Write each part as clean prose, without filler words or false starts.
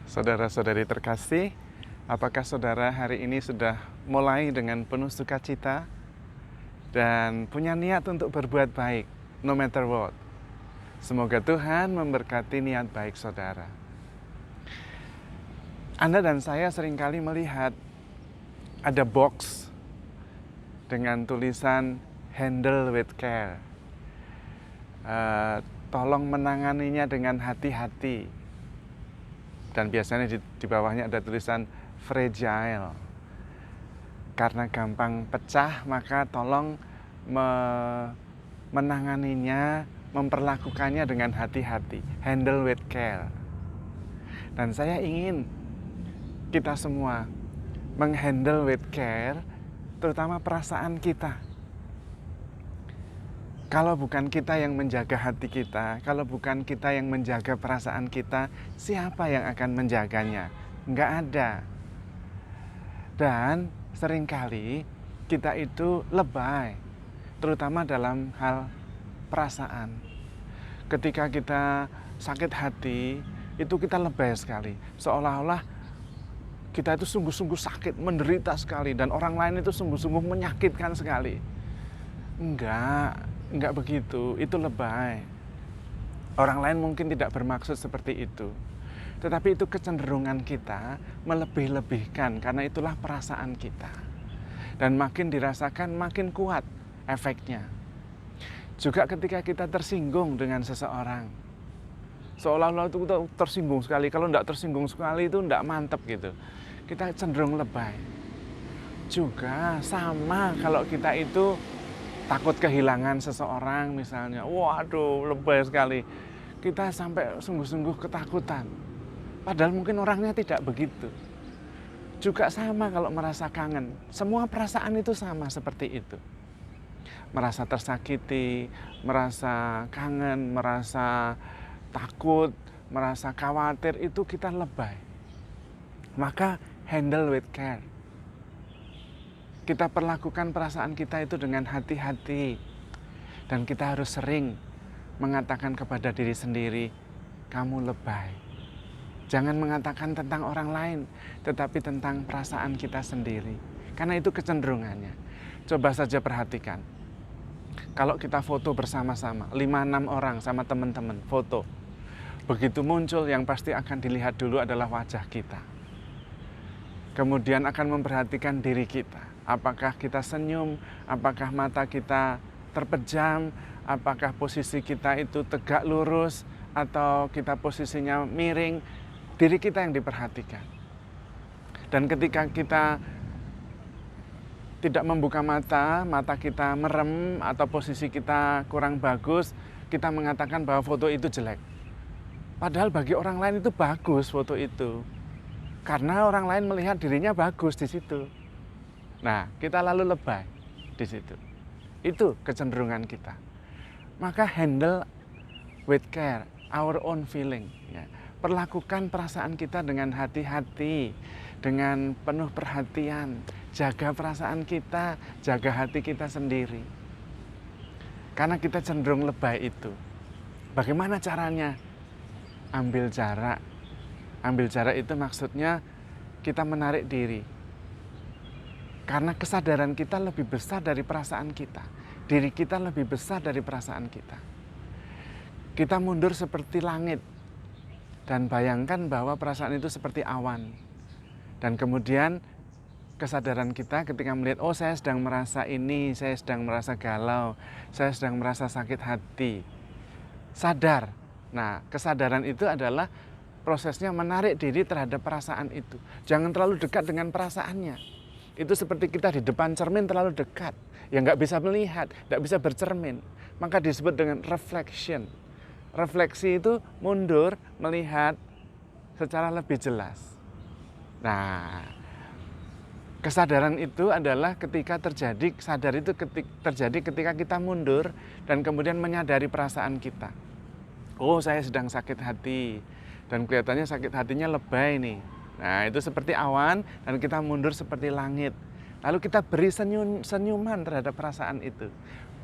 Saudara-saudari terkasih, apakah saudara hari ini sudah mulai dengan penuh sukacita dan punya niat untuk berbuat baik, no matter what? Semoga Tuhan memberkati niat baik saudara. Anda dan saya seringkali melihat ada box dengan tulisan handle with care. Tolong menanganinya dengan hati-hati. Dan biasanya di bawahnya ada tulisan fragile. Karena gampang pecah, maka tolong menanganinya, memperlakukannya dengan hati-hati. Handle with care. Dan saya ingin kita semua menghandle with care, terutama perasaan kita. Kalau bukan kita yang menjaga hati kita, kalau bukan kita yang menjaga perasaan kita, siapa yang akan menjaganya? Nggak ada. Dan seringkali kita itu lebay, terutama dalam hal perasaan. Ketika kita sakit hati, itu kita lebay sekali. Seolah-olah kita itu sungguh-sungguh sakit, menderita sekali, dan orang lain itu sungguh-sungguh menyakitkan sekali. Enggak begitu, itu lebay. Orang lain mungkin tidak bermaksud seperti itu. Tetapi itu kecenderungan kita melebih-lebihkan, karena itulah perasaan kita. Dan makin dirasakan, makin kuat efeknya. Juga ketika kita tersinggung dengan seseorang. Seolah-olah itu kita tersinggung sekali, kalau tidak tersinggung sekali itu tidak mantap gitu. Kita cenderung lebay. Juga sama kalau kita itu takut kehilangan seseorang misalnya, waduh lebay sekali, kita sampai sungguh-sungguh ketakutan, padahal mungkin orangnya tidak begitu. Juga sama kalau merasa kangen, semua perasaan itu sama seperti itu. Merasa tersakiti, merasa kangen, merasa takut, merasa khawatir, itu kita lebay. Maka handle with care. Kita perlakukan perasaan kita itu dengan hati-hati. Dan kita harus sering mengatakan kepada diri sendiri, kamu lebay. Jangan mengatakan tentang orang lain, tetapi tentang perasaan kita sendiri. Karena itu kecenderungannya. Coba saja perhatikan. Kalau kita foto bersama-sama, 5-6 orang sama teman-teman, foto. Begitu muncul, yang pasti akan dilihat dulu adalah wajah kita. Kemudian akan memperhatikan diri kita. Apakah kita senyum, apakah mata kita terpejam, apakah posisi kita itu tegak lurus, atau kita posisinya miring, diri kita yang diperhatikan. Dan ketika kita tidak membuka mata, mata kita merem, atau posisi kita kurang bagus, kita mengatakan bahwa foto itu jelek. Padahal bagi orang lain itu bagus foto itu. Karena orang lain melihat dirinya bagus di situ. Nah, kita lalu lebay di situ. Itu kecenderungan kita. Maka handle with care, our own feeling. Ya. Perlakukan perasaan kita dengan hati-hati, dengan penuh perhatian. Jaga perasaan kita, jaga hati kita sendiri. Karena kita cenderung lebay itu. Bagaimana caranya? Ambil jarak. Ambil jarak itu maksudnya kita menarik diri. Karena kesadaran kita lebih besar dari perasaan kita. Diri kita lebih besar dari perasaan kita. Kita mundur seperti langit. Dan bayangkan bahwa perasaan itu seperti awan. Dan kemudian kesadaran kita ketika melihat, oh saya sedang merasa ini, saya sedang merasa galau, saya sedang merasa sakit hati. Sadar. Nah, kesadaran itu adalah prosesnya menarik diri terhadap perasaan itu. Jangan terlalu dekat dengan perasaannya. Itu seperti kita di depan cermin terlalu dekat. Ya nggak bisa melihat, nggak bisa bercermin. Maka disebut dengan reflection. Refleksi itu mundur, melihat secara lebih jelas. Nah, kesadaran itu adalah ketika terjadi, sadar itu terjadi ketika kita mundur dan kemudian menyadari perasaan kita. Oh, saya sedang sakit hati. Dan kelihatannya sakit hatinya lebay nih. Nah, itu seperti awan dan kita mundur seperti langit. Lalu kita beri senyuman terhadap perasaan itu.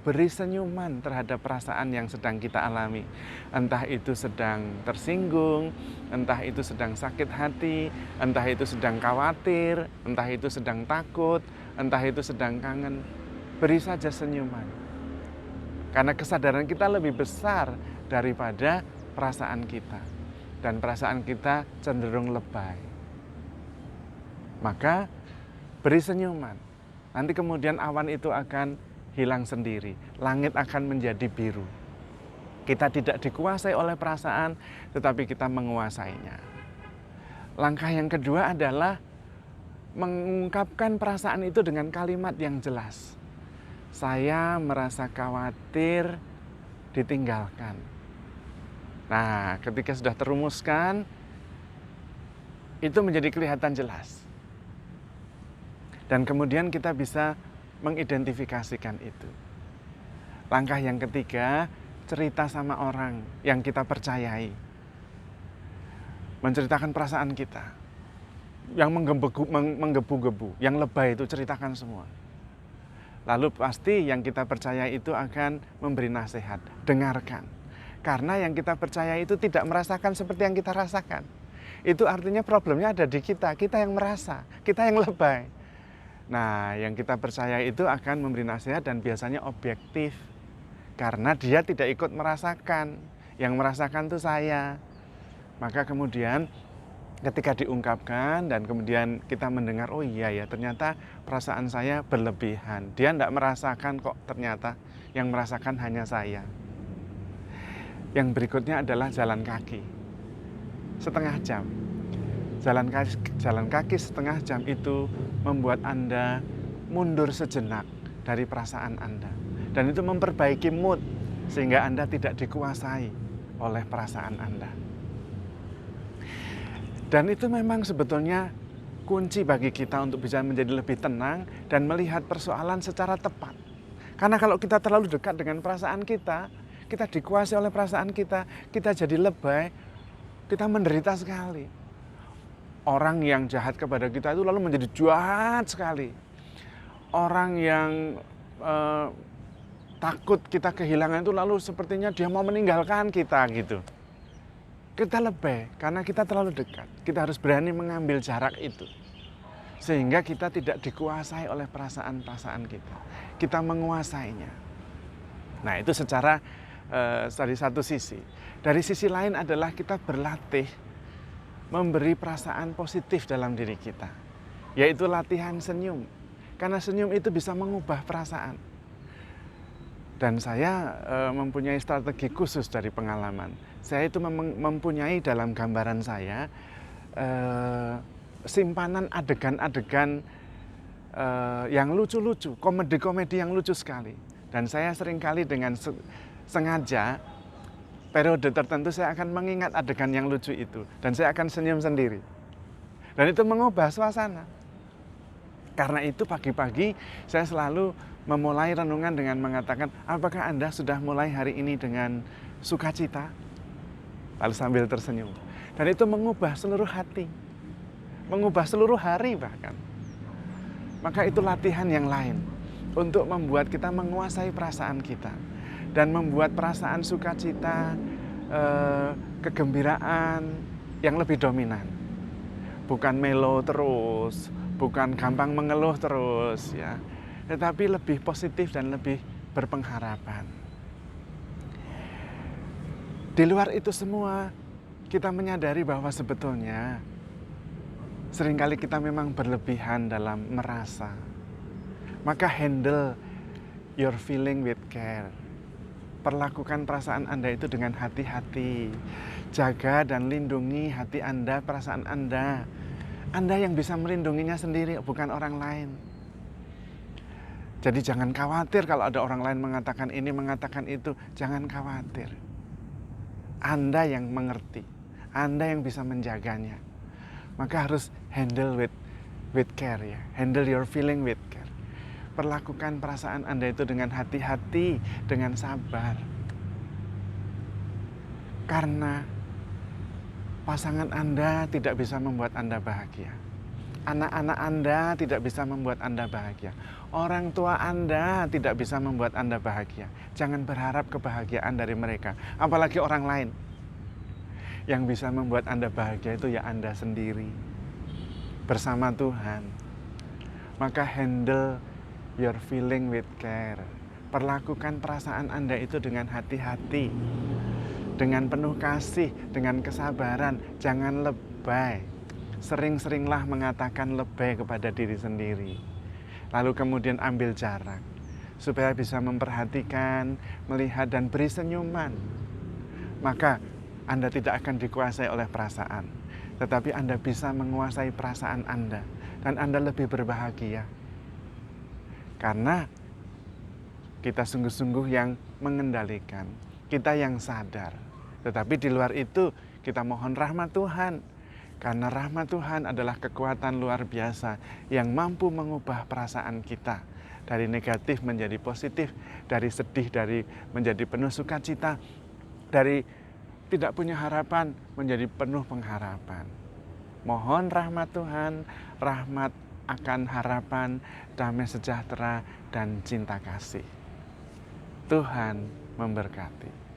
beri senyuman terhadap perasaan yang sedang kita alami. Entah itu sedang tersinggung, entah itu sedang sakit hati, entah itu sedang khawatir, entah itu sedang takut, entah itu sedang kangen. Beri saja senyuman. Karena kesadaran kita lebih besar daripada perasaan kita. Dan perasaan kita cenderung lebay. Maka beri senyuman. Nanti kemudian awan itu akan hilang sendiri. Langit akan menjadi biru. Kita tidak dikuasai oleh perasaan, tetapi kita menguasainya. Langkah yang kedua adalah mengungkapkan perasaan itu dengan kalimat yang jelas. Saya merasa khawatir ditinggalkan. Nah, ketika sudah terumuskan, itu menjadi kelihatan jelas. Dan kemudian kita bisa mengidentifikasikan itu. Langkah yang ketiga, cerita sama orang yang kita percayai. Menceritakan perasaan kita. Yang menggebu-gebu, yang lebay itu ceritakan semua. Lalu pasti yang kita percaya itu akan memberi nasihat. Dengarkan. Karena yang kita percaya itu tidak merasakan seperti yang kita rasakan. Itu artinya problemnya ada di kita yang merasa, kita yang lebay. Nah, yang kita percaya itu akan memberi nasihat dan biasanya objektif. Karena dia tidak ikut merasakan. Yang merasakan itu saya. Maka kemudian ketika diungkapkan dan kemudian kita mendengar, oh iya ya ternyata perasaan saya berlebihan. Dia tidak merasakan kok ternyata. Yang merasakan hanya saya. Yang berikutnya adalah jalan kaki. Setengah jam. Jalan kaki setengah jam itu membuat Anda mundur sejenak dari perasaan Anda. Dan itu memperbaiki mood sehingga Anda tidak dikuasai oleh perasaan Anda. Dan itu memang sebetulnya kunci bagi kita untuk bisa menjadi lebih tenang dan melihat persoalan secara tepat. Karena kalau kita terlalu dekat dengan perasaan kita dikuasai oleh perasaan kita jadi lebay, kita menderita sekali. Orang yang jahat kepada kita itu lalu menjadi jahat sekali. Orang yang takut kita kehilangan itu lalu sepertinya dia mau meninggalkan kita gitu. Kita lebay karena kita terlalu dekat. Kita harus berani mengambil jarak itu. Sehingga kita tidak dikuasai oleh perasaan-perasaan kita. Kita menguasainya. Nah itu secara dari satu sisi. Dari sisi lain adalah kita berlatih memberi perasaan positif dalam diri kita, yaitu latihan senyum. Karena senyum itu bisa mengubah perasaan. Dan saya mempunyai strategi khusus dari pengalaman. Saya itu mempunyai dalam gambaran saya simpanan adegan-adegan yang lucu-lucu, komedi-komedi yang lucu sekali. Dan saya seringkali dengan sengaja periode tertentu saya akan mengingat adegan yang lucu itu. Dan saya akan senyum sendiri. Dan itu mengubah suasana. Karena itu pagi-pagi saya selalu memulai renungan dengan mengatakan, apakah Anda sudah mulai hari ini dengan sukacita? Lalu sambil tersenyum. Dan itu mengubah seluruh hati. Mengubah seluruh hari bahkan. Maka itu latihan yang lain. Untuk membuat kita menguasai perasaan kita. Dan membuat perasaan sukacita, kegembiraan yang lebih dominan. Bukan melo terus, bukan gampang mengeluh terus, ya, tetapi lebih positif dan lebih berpengharapan. Di luar itu semua, kita menyadari bahwa sebetulnya seringkali kita memang berlebihan dalam merasa. Maka handle your feeling with care. Perlakukan perasaan Anda itu dengan hati-hati. Jaga dan lindungi hati Anda, perasaan Anda. Anda yang bisa melindunginya sendiri, bukan orang lain. Jadi jangan khawatir kalau ada orang lain mengatakan ini, mengatakan itu. Jangan khawatir. Anda yang mengerti. Anda yang bisa menjaganya. Maka harus handle with care, ya. Handle your feeling with care. Perlakukan perasaan Anda itu dengan hati-hati, dengan sabar. Karena pasangan Anda tidak bisa membuat Anda bahagia. Anak-anak Anda tidak bisa membuat Anda bahagia. Orang tua Anda tidak bisa membuat Anda bahagia. Jangan berharap kebahagiaan dari mereka, apalagi orang lain. Yang bisa membuat Anda bahagia itu ya Anda sendiri, bersama Tuhan. Maka handle your feeling with care. Perlakukan perasaan Anda itu dengan hati-hati, dengan penuh kasih, dengan kesabaran. Jangan lebay. Sering-seringlah mengatakan lebay kepada diri sendiri. Lalu kemudian ambil jarak, supaya bisa memperhatikan, melihat, dan beri senyuman. Maka Anda tidak akan dikuasai oleh perasaan, tetapi Anda bisa menguasai perasaan Anda, dan Anda lebih berbahagia. Karena kita sungguh-sungguh yang mengendalikan, kita yang sadar. Tetapi di luar itu kita mohon rahmat Tuhan. Karena rahmat Tuhan adalah kekuatan luar biasa yang mampu mengubah perasaan kita. Dari negatif menjadi positif, dari sedih menjadi penuh sukacita, dari tidak punya harapan menjadi penuh pengharapan. Mohon rahmat Tuhan, rahmat akan harapan, damai sejahtera, dan cinta kasih. Tuhan memberkati.